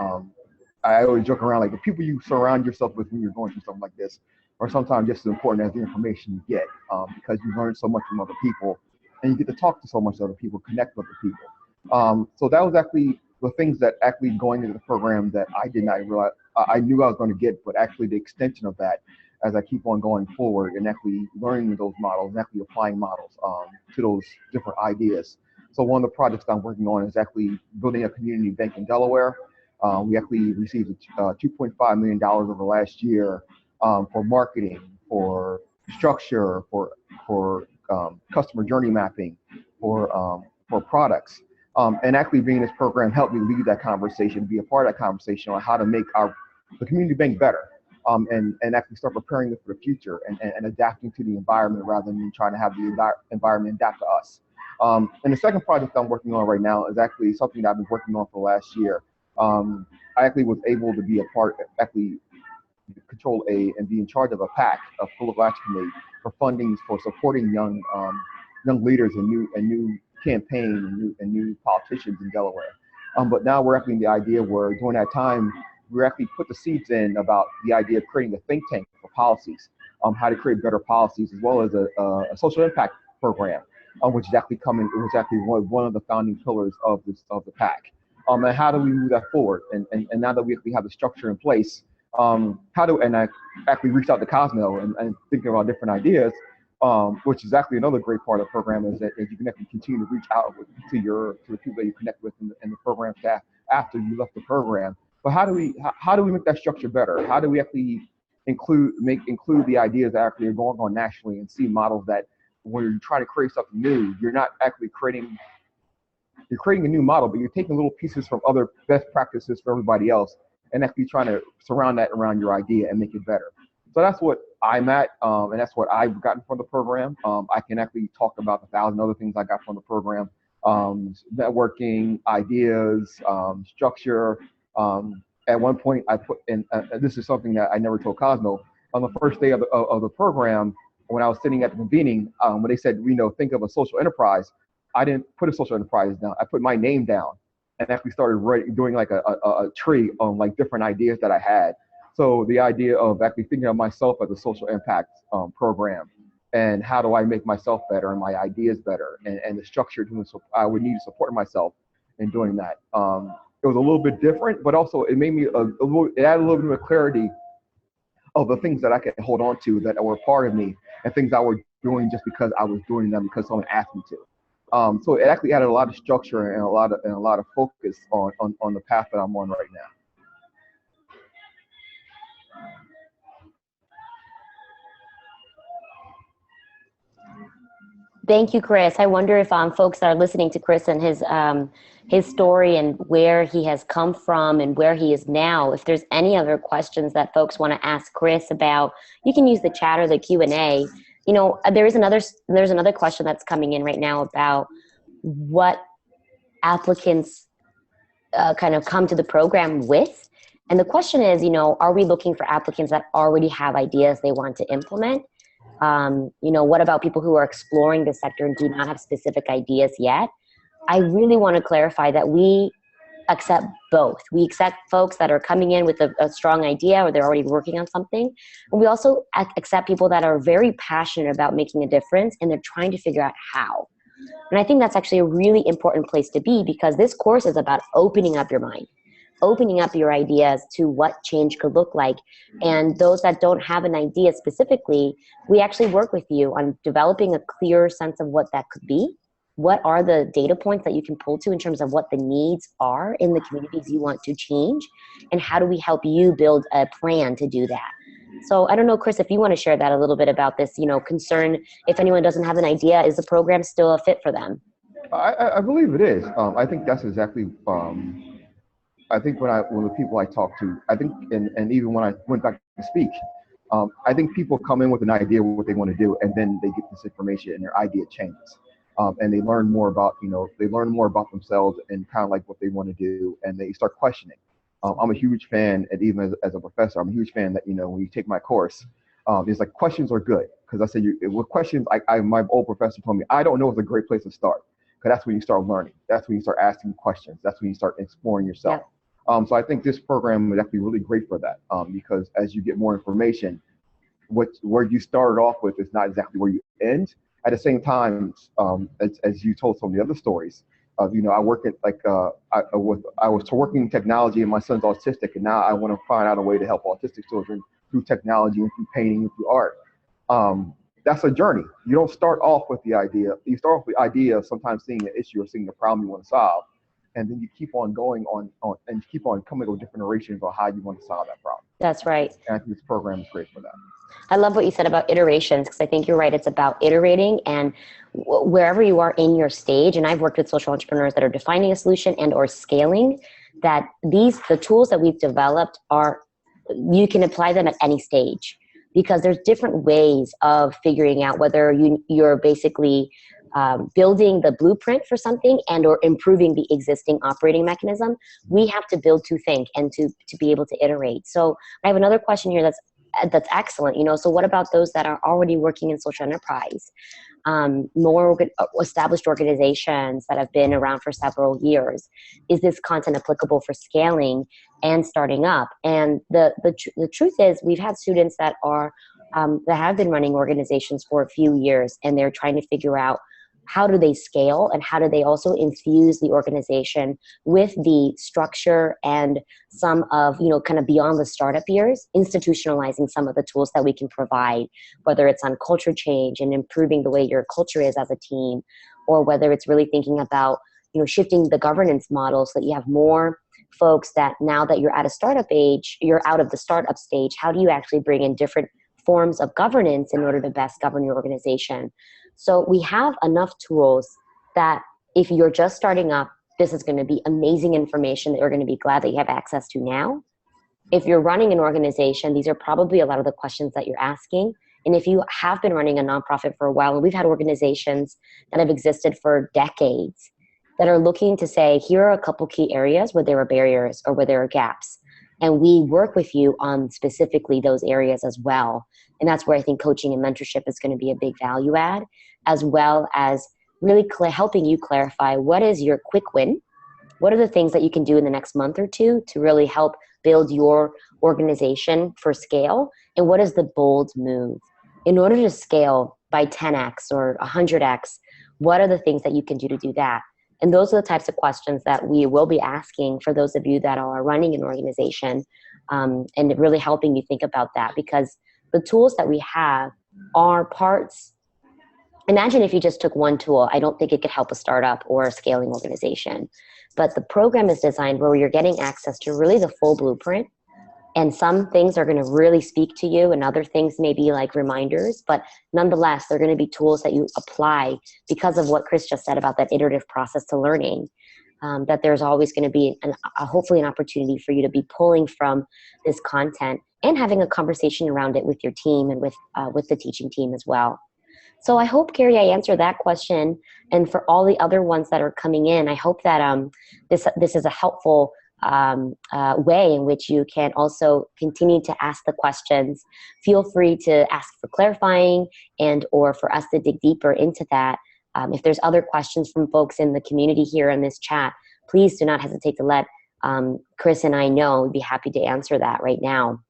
I always joke around, like, the people you surround yourself with when you're going through something like this are sometimes just as important as the information you get, because you learn so much from other people, and you get to talk to so much other people, connect with other people. So that was actually the things that actually going into the program that I did not realize, I knew I was going to get, but actually the extension of that as I keep on going forward and actually learning those models and actually applying models to those different ideas. So one of the projects that I'm working on is actually building a community bank in Delaware. We actually received $2.5 million over the last year for marketing, for structure, for customer journey mapping, for products. And actually being in this program helped me lead that conversation, be a part of that conversation on how to make the community bank better. And actually start preparing it for the future and adapting to the environment rather than trying to have the environment adapt to us. And the second project I'm working on right now is actually something that I've been working on for the last year. I actually was able to be control and be in charge of a PAC, a political action committee, for fundings for supporting young leaders and new campaign and new politicians in Delaware. But now we're actually in the idea where during that time, we actually put the seeds in about the idea of creating a think tank for policies, how to create better policies, as well as a social impact program, which is actually one of the founding pillars of the PAC. And how do we move that forward? And now that we actually have the structure in place, and I actually reached out to Cosmo and thinking about different ideas, which is actually another great part of the program, is that you can actually continue to reach out to the people that you connect with in the program staff after you left the program. But how do we make that structure better? How do we actually include the ideas that actually are going on nationally and see models that when you're trying to create something new, you're not actually creating a new model, but you're taking little pieces from other best practices for everybody else and actually trying to surround that around your idea and make it better. So that's what I'm at, and that's what I've gotten from the program. I can actually talk about 1,000 other things I got from the program: networking, ideas, structure. At one point, I put in, this is something that I never told Cosmo, on the first day of the program, when I was sitting at the convening, when they said, think of a social enterprise, I didn't put a social enterprise down. I put my name down and actually started doing like a tree on like different ideas that I had. So the idea of actually thinking of myself as a social impact program, and how do I make myself better and my ideas better, and the structure I would need to support myself in doing that. it was a little bit different, but also it made me it added a little bit of clarity of the things that I could hold on to that were part of me, and things I were doing just because I was doing them because someone asked me to. So it actually added a lot of structure and a lot of focus on the path that I'm on right now. Thank you, Chris. I wonder if folks that are listening to Chris and his story and where he has come from and where he is now, if there's any other questions that folks want to ask Chris about, you can use the chat or the Q&A. You know, there's another question that's coming in right now about what applicants kind of come to the program with. And the question is, you know, are we looking for applicants that already have ideas they want to implement? You know, what about people who are exploring the sector and do not have specific ideas yet? I really want to clarify that we accept both. We accept folks that are coming in with a strong idea or they're already working on something. And we also accept people that are very passionate about making a difference and they're trying to figure out how. And I think that's actually a really important place to be, because this course is about opening up your mind, opening up your ideas to what change could look like. And those that don't have an idea specifically, we actually work with you on developing a clear sense of what that could be. What are the data points that you can pull to in terms of what the needs are in the communities you want to change? And how do we help you build a plan to do that? So I don't know, Chris, if you want to share that a little bit about this, you know, concern, if anyone doesn't have an idea, is the program still a fit for them? I believe it is. I think that's exactly. I think when the people I talk to, I think, and even when I went back to speak, I think people come in with an idea of what they want to do, and then they get this information, and their idea changes, and they learn more about, they learn more about themselves and kind of like what they want to do, and they start questioning. I'm a huge fan, and even as a professor, I'm a huge fan that, when you take my course, it's like questions are good, because I said with questions, my old professor told me, I don't know is a great place to start, because that's when you start learning. That's when you start asking questions. That's when you start exploring yourself. Yeah. So I think this program is actually really great for that, because as you get more information, where you started off with is not exactly where you end. At the same time, as you told some of the other stories, I work at I was working in technology, and my son's autistic, and now I want to find out a way to help autistic children through technology and through painting and through art. That's a journey. You don't start off with the idea. You start off with the idea of sometimes seeing an issue or seeing a problem you want to solve, and then you keep on going on and keep on coming up with different iterations on how you want to solve that problem. That's right. And I think this program is great for that. I love what you said about iterations, because I think you're right. It's about iterating, and wherever you are in your stage, and I've worked with social entrepreneurs that are defining a solution and or scaling, that the tools that we've developed you can apply them at any stage, because there's different ways of figuring out whether you're basically building the blueprint for something and or improving the existing operating mechanism. We have to build to think and to be able to iterate. So I have another question here that's excellent. So what about those that are already working in social enterprise, more established organizations that have been around for several years? Is this content applicable for scaling and starting up? And the truth is, we've had students that have been running organizations for a few years, and they're trying to figure out how do they scale, and how do they also infuse the organization with the structure and some of, kind of beyond the startup years, institutionalizing some of the tools that we can provide, whether it's on culture change and improving the way your culture is as a team, or whether it's really thinking about, shifting the governance model so that you have more folks that, now that you're at a startup age, you're out of the startup stage, how do you actually bring in different forms of governance in order to best govern your organization? So we have enough tools that if you're just starting up, this is going to be amazing information that you're going to be glad that you have access to now. If you're running an organization, these are probably a lot of the questions that you're asking. And if you have been running a nonprofit for a while, and we've had organizations that have existed for decades that are looking to say, here are a couple key areas where there are barriers or where there are gaps. And we work with you on specifically those areas as well. And that's where I think coaching and mentorship is going to be a big value add, as well as really helping you clarify what is your quick win. What are the things that you can do in the next month or two to really help build your organization for scale? And what is the bold move? In order to scale by 10x or 100x, what are the things that you can do to do that? And those are the types of questions that we will be asking for those of you that are running an organization, and really helping you think about that, because the tools that we have are parts. Imagine if you just took one tool. I don't think it could help a startup or a scaling organization. But the program is designed where you're getting access to really the full blueprint. And some things are going to really speak to you, and other things may be like reminders. But nonetheless, they're going to be tools that you apply because of what Chris just said about that iterative process to learning. That there's always going to be hopefully an opportunity for you to be pulling from this content and having a conversation around it with your team and with the teaching team as well. So I hope, Carrie, I answered that question. And for all the other ones that are coming in, I hope that this is a helpful way in which you can also continue to ask the questions. Feel free to ask for clarifying and or for us to dig deeper into that. If there's other questions from folks in the community here in this chat, please do not hesitate to let Chris and I know. We'd be happy to answer that right now.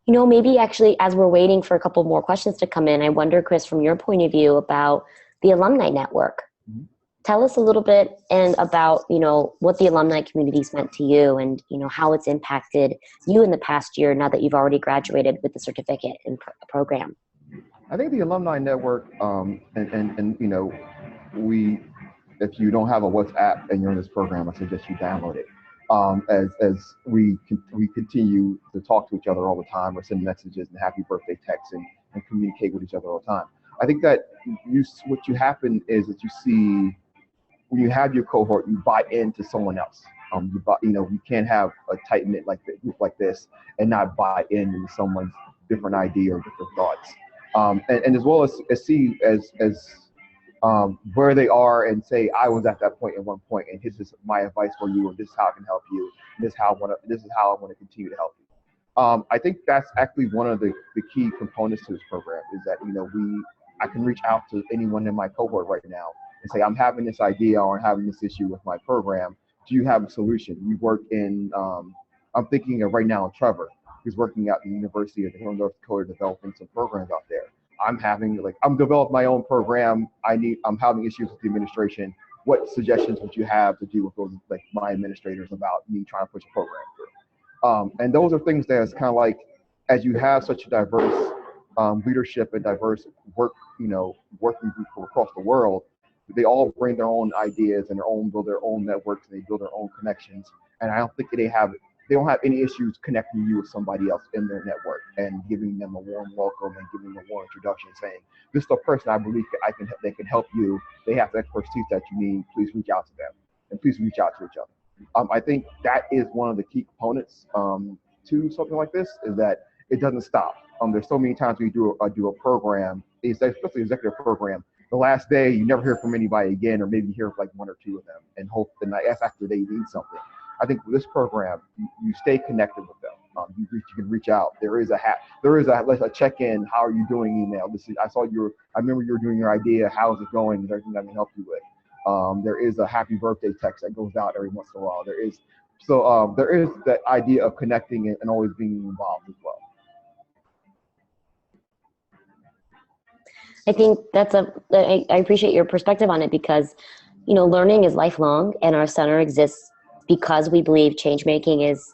You know, maybe actually as we're waiting for a couple more questions to come in, I wonder, Chris, from your point of view about the alumni network. Mm-hmm. Tell us a little bit and about, you know, what the alumni community's meant to you and, you know, how it's impacted you in the past year now that you've already graduated with the certificate and program. I think the alumni network, and you know, if you don't have a WhatsApp and you're in this program, I suggest you download it. As we continue to talk to each other all the time, or send messages and happy birthday texts and communicate with each other all the time. I think that what you happen is that you see when you have your cohort, you buy into someone else. You can't have a tight knit group like this and not buy into someone's different idea or different thoughts. And as well as see as where they are and say, I was at that point at one point, and this is my advice for you, or this is how I can help you. This is how I want to continue to help you. I think that's actually one of the key components to this program is that, you know, I can reach out to anyone in my cohort right now and say, I'm having this idea or I'm having this issue with my program. Do you have a solution? We work in, I'm thinking of right now in Trevor, who's working at the University of North Dakota developing some programs out there. I'm developing my own program. I'm having issues with the administration. What suggestions would you have to do with those, like my administrators, about me trying to push a program through? And those are things that's kind of like, as you have such a diverse leadership and diverse working group across the world, they all bring their own ideas and build their own networks, and they build their own connections. And I don't think they don't have any issues connecting you with somebody else in their network and giving them a warm welcome and giving them a warm introduction, saying, this is the person I believe they can help you. They have the expertise that you need. Please reach out to them, and please reach out to each other. I think that is one of the key components to something like this, is that it doesn't stop. There's so many times we do a program, especially executive program. The last day, you never hear from anybody again, or maybe you hear from like one or two of them, and hope the night after they need something. I think with this program, you stay connected with them. You can reach out. There is a check-in. How are you doing? Email. I remember you were doing your idea. How's it going? Is there anything I can help you with? There is a happy birthday text that goes out every once in a while. There is that idea of connecting and always being involved as well. I think I appreciate your perspective on it, because, you know, learning is lifelong, and our center exists because we believe change making is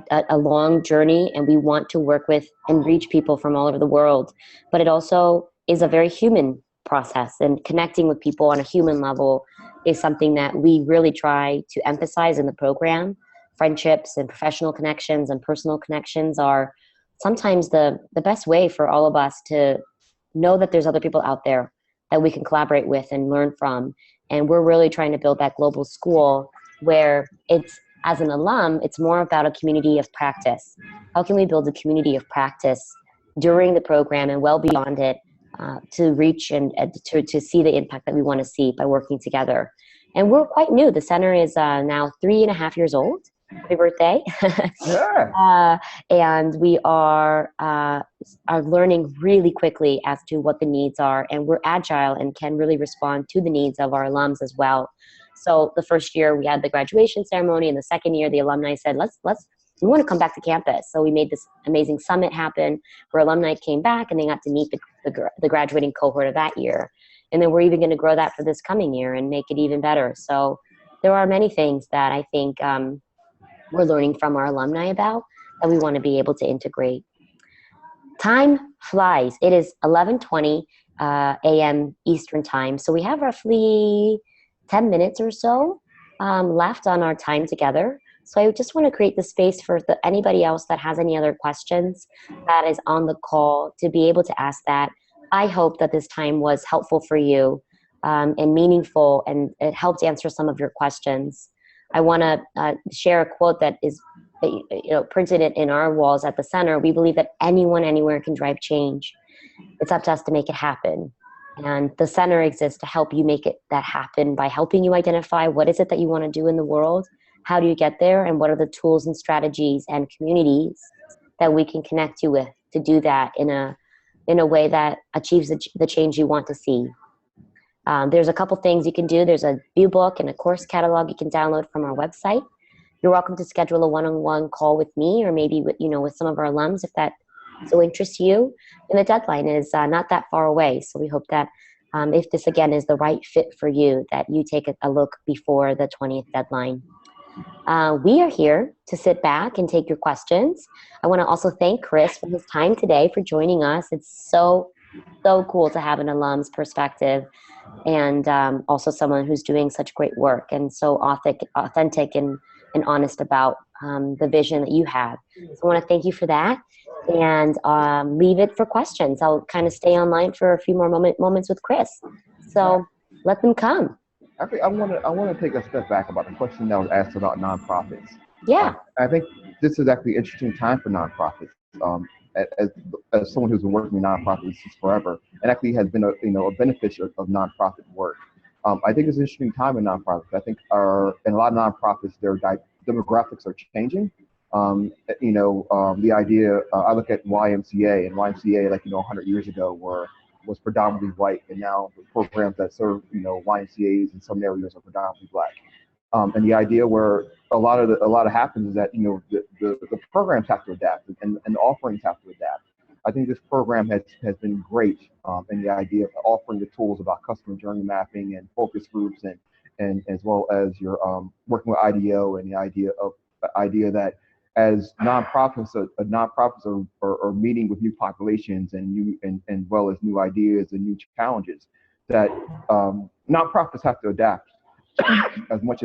a long journey, and we want to work with and reach people from all over the world. But it also is a very human process, and connecting with people on a human level is something that we really try to emphasize in the program. Friendships and professional connections and personal connections are sometimes the best way for all of us to know that there's other people out there that we can collaborate with and learn from. And we're really trying to build that global school where as an alum, it's more about a community of practice. How can we build a community of practice during the program and well beyond it, to reach and to see the impact that we want to see by working together? And we're quite new. The center is now 3.5 years old. Happy birthday. Yeah. And we are learning really quickly as to what the needs are, and we're agile and can really respond to the needs of our alums as well. So the first year we had the graduation ceremony, and the second year the alumni said, let's we want to come back to campus. So we made this amazing summit happen where alumni came back and they got to meet the graduating cohort of that year. And then we're even going to grow that for this coming year and make it even better. So there are many things that I think we're learning from our alumni about that we want to be able to integrate. Time flies. It is 11:20 a.m. Eastern time. So we have roughly 10 minutes or so left on our time together. So I just want to create the space for anybody else that has any other questions that is on the call to be able to ask that. I hope that this time was helpful for you and meaningful, and it helped answer some of your questions. I want to share a quote that is printed in our walls at the center. We believe that anyone, anywhere can drive change. It's up to us to make it happen. And the center exists to help you make that happen by helping you identify what is it that you want to do in the world, how do you get there, and what are the tools and strategies and communities that we can connect you with to do that in a way that achieves the change you want to see. There's a couple things you can do. There's a view book and a course catalog you can download from our website. You're welcome to schedule a one-on-one call with me, or maybe with some of our alums if that so interests you. And the deadline is not that far away. So we hope that if this again is the right fit for you, that you take a look before the 20th deadline. We are here to sit back and take your questions. I want to also thank Chris for his time today for joining us. It's so cool to have an alum's perspective, and also someone who's doing such great work and so authentic and honest about the vision that you have. So I want to thank you for that, and leave it for questions. I'll kind of stay online for a few more moments with Chris. So let them come. Actually, I want to take a step back about the question that was asked about nonprofits. Yeah. I think this is actually an interesting time for nonprofits. As someone who's been working in nonprofits since forever, and actually has been a beneficiary of nonprofit work. I think it's an interesting time in nonprofits. I think in a lot of nonprofits, their demographics are changing. The idea, I look at YMCA, and YMCA, 100 years ago, was predominantly white, and now the programs that serve, YMCA's in some areas are predominantly black. And the idea where a lot of happens is that, the programs have to adapt, and the offerings have to adapt. I think this program has been great in the idea of offering the tools about customer journey mapping and focus groups, and as well as your working with IDEO, and the idea that as nonprofits are meeting with new populations and well as new ideas and new challenges, that nonprofits have to adapt as much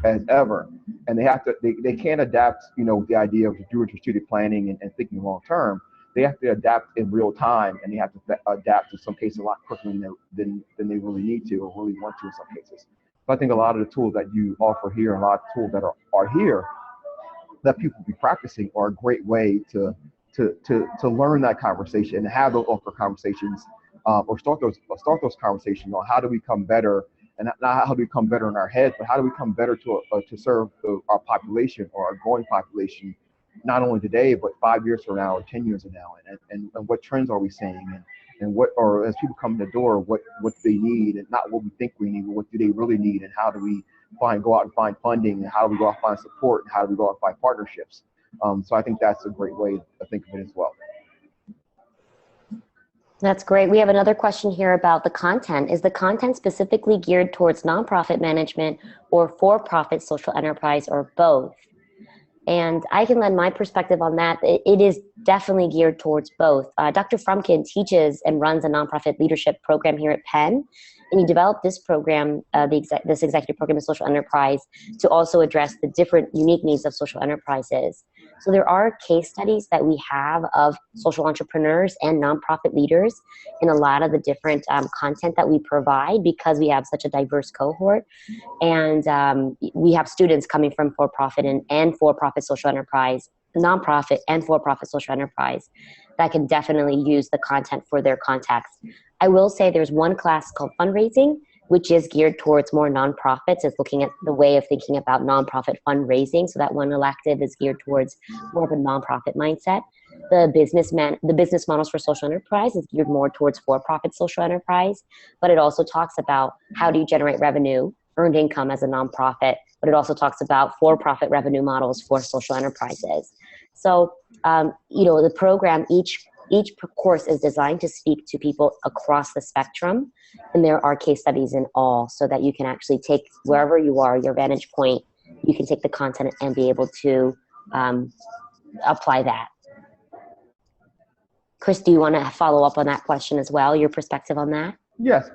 as ever, and they can't adapt the idea of doing strategic planning and thinking long term. They have to adapt in real time, and they have to adapt in some cases a lot quicker than they really need to or really want to in some cases. So I think a lot of the tools that you offer here, and a lot of tools that are here that people will be practicing, are a great way to learn that conversation and have those awkward conversations, or start those conversations on how do we become better, and not how do we become better in our heads, but how do we become better to serve our population, or our growing population, not only today but 5 years from now or 10 years from now, and what trends are we seeing, and what, or as people come in the door, what do they need, and not what we think we need, but what do they really need, and how do we go out and find funding, and how do we go out and find support, and how do we go out and find partnerships. So I think that's a great way to think of it as well. That's great. We have another question here about the content. Is the content specifically geared towards nonprofit management or for-profit social enterprise, or both? And I can lend my perspective on that. It is definitely geared towards both. Dr. Frumkin teaches and runs a nonprofit leadership program here at Penn, and he developed this program, this executive program of social enterprise, to also address the different unique needs of social enterprises. So there are case studies that we have of social entrepreneurs and nonprofit leaders in a lot of the different content that we provide, because we have such a diverse cohort. And we have students coming from for-profit and for-profit social enterprise, nonprofit and for-profit social enterprise, that can definitely use the content for their context. I will say there's one class called fundraising, which is geared towards more nonprofits. It's looking at the way of thinking about nonprofit fundraising. So that one elective is geared towards more of a nonprofit mindset. The business models for social enterprise is geared more towards for-profit social enterprise, but it also talks about how do you generate revenue earned income as a nonprofit, but it also talks about for-profit revenue models for social enterprises. So, the program, each course is designed to speak to people across the spectrum, and there are case studies in all, so that you can actually take wherever you are, your vantage point, you can take the content and be able to apply that. Chris, do you want to follow up on that question as well, your perspective on that? Yes.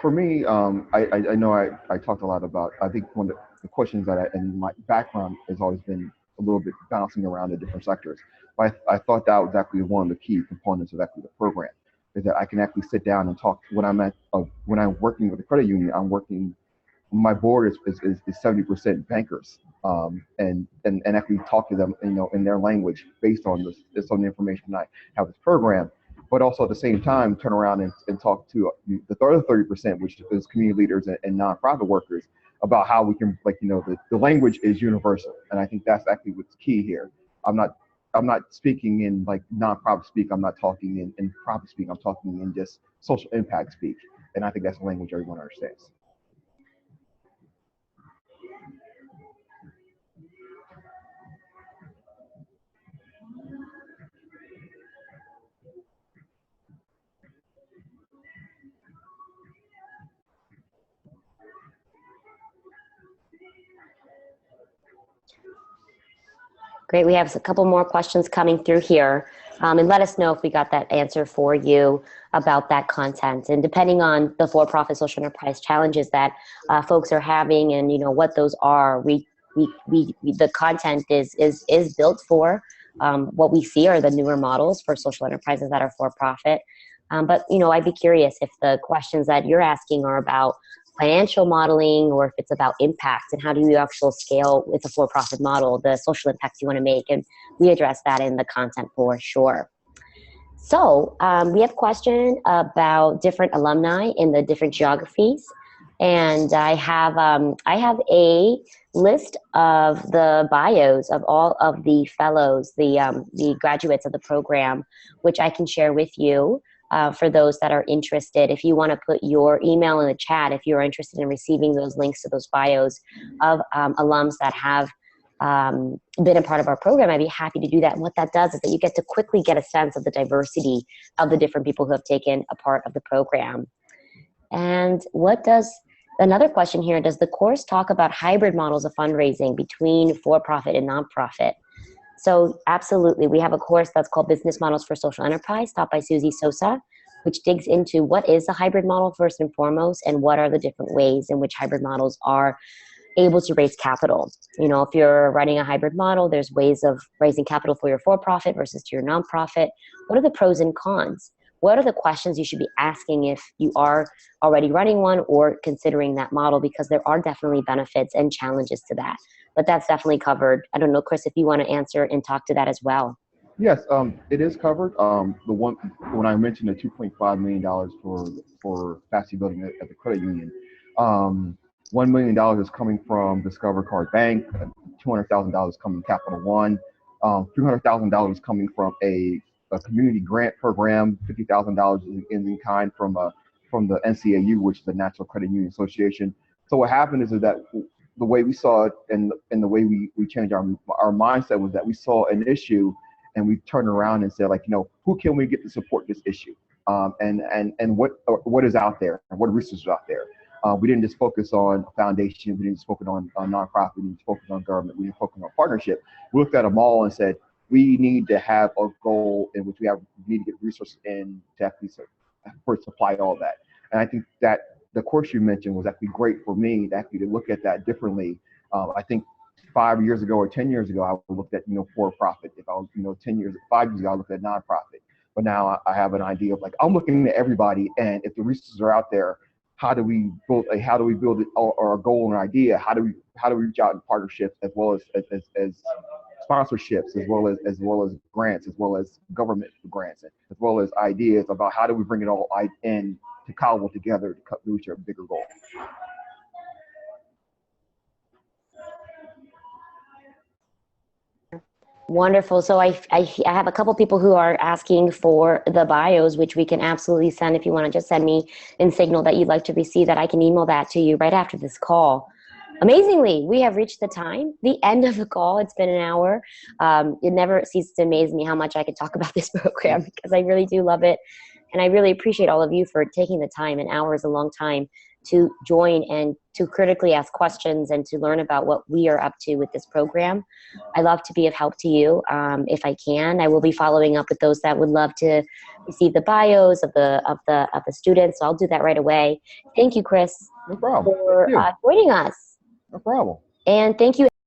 For me, I know I talked a lot about, I think one of the questions that and my background has always been a little bit bouncing around the different sectors. But I thought that was actually one of the key components of actually the program, is that I can actually sit down and talk when when I'm working with the credit union. My board is 70% bankers, and actually talk to them, in their language based on the information I have this program, but also at the same time turn around and talk to the other 30%, which is community leaders and nonprofit workers, about how we can, the language is universal, and I think that's actually what's key here. I'm not speaking in like nonprofit speak. I'm not talking in profit speak. I'm talking in just social impact speak, and I think that's the language everyone understands. Great. We have a couple more questions coming through here. And let us know if we got that answer for you about that content. And depending on the for-profit social enterprise challenges that folks are having, and what those are, the content is built for what we see are the newer models for social enterprises that are for-profit. But I'd be curious if the questions that you're asking are about financial modeling, or if it's about impact, and how do you actually scale with a for-profit model, the social impact you want to make. And we address that in the content for sure. So we have a question about different alumni in the different geographies. And I have a list of the bios of all of the fellows, the graduates of the program, which I can share with you. For those that are interested, if you want to put your email in the chat, if you're interested in receiving those links to those bios of alums that have been a part of our program, I'd be happy to do that. And what that does is that you get to quickly get a sense of the diversity of the different people who have taken a part of the program. And another question here, does the course talk about hybrid models of fundraising between for-profit and nonprofit? So absolutely, we have a course that's called Business Models for Social Enterprise, taught by Susie Sosa, which digs into what is a hybrid model first and foremost, and what are the different ways in which hybrid models are able to raise capital. If you're running a hybrid model, there's ways of raising capital for your for-profit versus to your nonprofit. What are the pros and cons? What are the questions you should be asking if you are already running one or considering that model? Because there are definitely benefits and challenges to that. But that's definitely covered. I don't know, Chris, if you want to answer and talk to that as well. Yes, it is covered. When I mentioned the $2.5 million for capacity building at the credit union, $1 million is coming from Discover Card Bank, $200,000 coming from Capital One, $300,000 coming from a community grant program, $50,000 in kind from the NCAU, which is the National Credit Union Association. So what happened is that the way we saw it and the way we changed our mindset was that we saw an issue and we turned around and said, who can we get to support this issue? And what is out there and what resources are out there? We didn't just focus on foundation, we didn't just focus on nonprofit, we didn't focus on government, we didn't focus on partnership. We looked at them all and said, we need to have a goal in which we need to get resources in to actually supply all that. And I think that the course you mentioned was actually great for me to look at that differently. I think 5 years ago or 10 years ago, I looked at, for-profit. If I was, 5 years ago, I looked at nonprofit. But now I have an idea of I'm looking at everybody, and if the resources are out there, how do we build it, or a goal and idea? How do we reach out in partnerships, as well as sponsorships, as well as grants, as well as government grants, as well as ideas about how do we bring it all in to cobble together to reach a bigger goal. Wonderful. So I have a couple people who are asking for the bios, which we can absolutely send. If you want to just send me in Signal that you'd like to receive that, I can email that to you right after this call. Amazingly, we have reached the end of the call. It's been an hour. It never ceases to amaze me how much I could talk about this program because I really do love it. And I really appreciate all of you for taking the time. An hour is a long time to join and to critically ask questions and to learn about what we are up to with this program. I love to be of help to you. If I can, I will be following up with those that would love to receive the bios of the students. So I'll do that right away. Thank you, Chris, No problem. for Thank you. joining us. No problem. And thank you